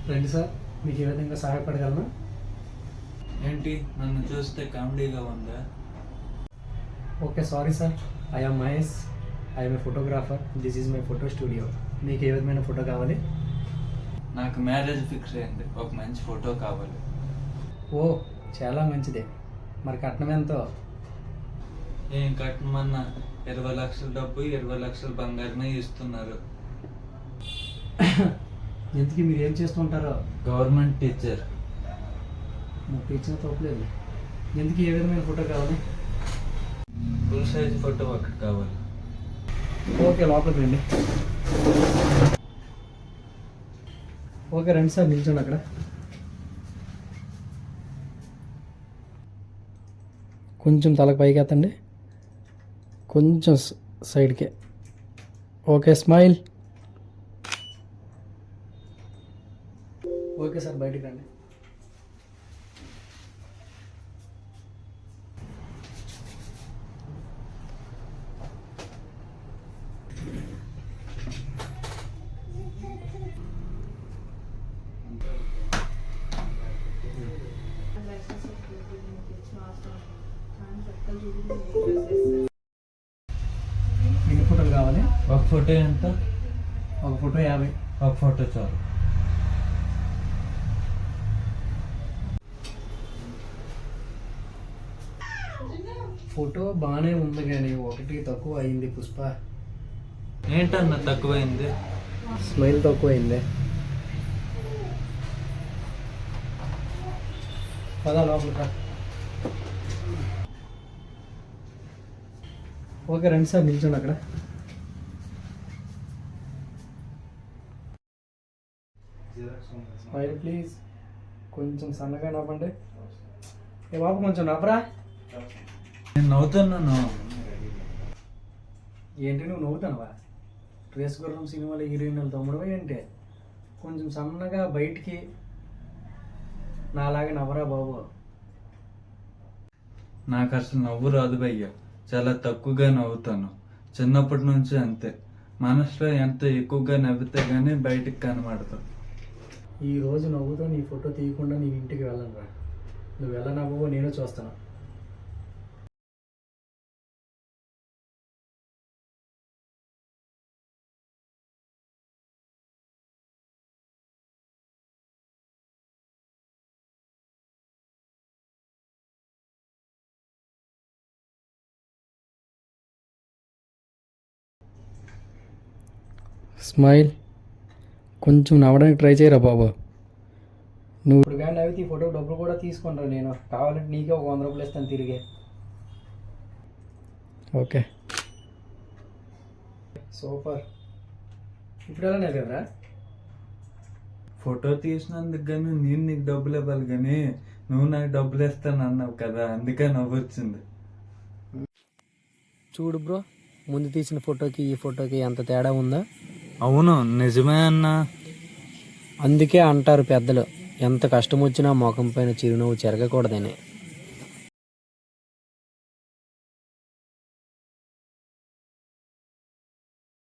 రండి సార్, మీకు ఏ విధంగా సహాయపడగలను? ఏంటి నన్ను చూస్తే కామెడీగా ఉందా? Okay, sorry sir. I am Mahesh. I am a photographer. This is my photo studio. మీకు ఏ విధమైన ఫోటో కావాలి? నాకు మ్యారేజ్ ఫిక్స్ అయింది, ఒక మంచి ఫోటో కావాలి. ఓ, చాలా మంచిదే. మరి కట్నం ఎంతో? ఏం కట్టమన్నా 20 లక్షల డబ్బు 20 లక్షల బంగారమే ఇస్తున్నారు. ఎందుకు మీరు ఏం చేస్తుంటారో? Government teacher. ముప్పై ఇచ్చిన తప్పలేదు. ఎందుకు ఏ విధమైన ఫోటో కావాలి? ఫుల్ సైజ్ ఫోటో ఒకటి కావాలి. ఓకే, లోపలికి రండి. ఓకే, రండి సార్, నిల్చోండి అక్కడ. కొంచెం తలకు పైకి ఎత్తండి, కొంచెం సైడ్కే. Okay, smile. ఓకే సార్, బయటికి రండి. ఎన్ని ఫోటోలు కావాలి? ఒక ఫోటో ఎంత? ఒక ఫోటో 50. ఒక ఫోటో చాలు. ఫోటో బాగానే ఉంది కానీ ఒకటి తక్కువ అయింది. పుష్ప, ఏంటన్నా తక్కువైంది? స్మైల్ తక్కువ అయింది. పదా లోపలికి. ఓకే, రండి సార్, నిల్చోండి అక్కడ. Smile please. కొంచెం సన్నగా నవ్వండి. ఏ బాబు, కొంచెం నవ్వరా. నేను నవ్వుతున్నాను. ఏంటి నువ్వు నవ్వుతానవా? రేస్ గుర్రం సినిమాలో హీరోయిన్ తమ్ముడు ఏంటి? కొంచెం సన్నగా బయటికి నాలాగా నవ్వరా బాబు. నాకు అసలు నవ్వు రాదు భయ్యా, చాలా తక్కువగా నవ్వుతాను. చిన్నప్పటి నుంచి అంతే. మనసులో ఎంత ఎక్కువగా నవ్వితే కానీ బయటికి కనబడతావు. ఈరోజు నవ్వుతో నీ ఫోటో తీయకుండా నీ ఇంటికి వెళ్ళను రా. నువ్వు ఎలా నవ్వవో నేను చూస్తాను. స్మైల్. కొంచెం నవ్వడానికి ట్రై చేయరా బాబు. నువ్వు ఇప్పుడు కానీ నవ్వితే ఈ ఫోటో డబ్బులు కూడా తీసుకుంటా. నేను కావాలంటే నీకే ఒక 100 రూపాయలు ఇస్తాను తిరిగి. Okay, super. ఇప్పుడు ఎలా నవ్వరా? ఫోటో తీసినందుకు కానీ నేను నీకు డబ్బులు ఇవ్వాలి, కానీ నువ్వు నాకు డబ్బులు ఇస్తాను అన్నావు కదా, అందుకే నవ్వు వచ్చింది. చూడు బ్రో, ముందు తీసిన ఫోటోకి ఈ ఫోటోకి ఎంత తేడా ఉందా? అవును, నిజమే అన్నా. అందుకే అంటారు పెద్దలు, ఎంత కష్టం వచ్చినా ముఖం పైన చిరునవ్వు చెరగకూడదని.